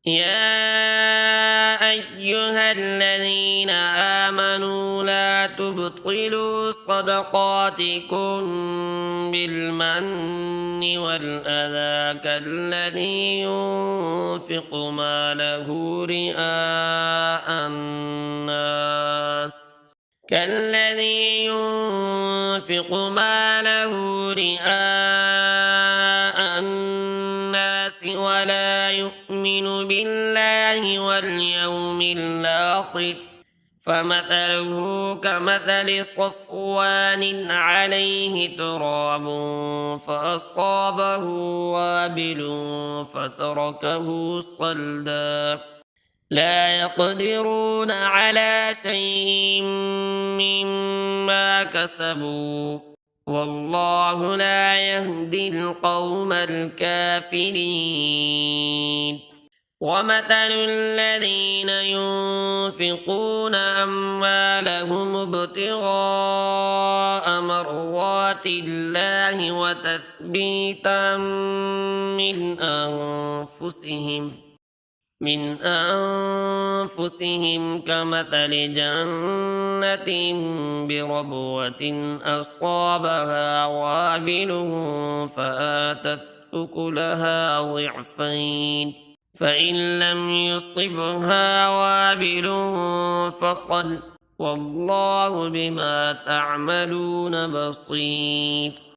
يا أيها الذين آمنوا لا تبطلوا صدقاتكم بالمن والأذى كالذي ينفق ماله رئاء الناس ولا يؤمن بالله واليوم الآخر فمثله كمثل صفوان عليه تراب فأصابه وابل فتركه صلدا لا يقدرون على شيء مما كسبوا والله لا يهدي القوم الكافرين ومثل الذين ينفقون أموالهم ابتغاء مرضات الله وتثبيتا من أنفسهم كمثل جنة بربوة أصابها وابل فآتت أكلها ضعفين فإن لم يصبها وابل فطل والله بما تعملون بصير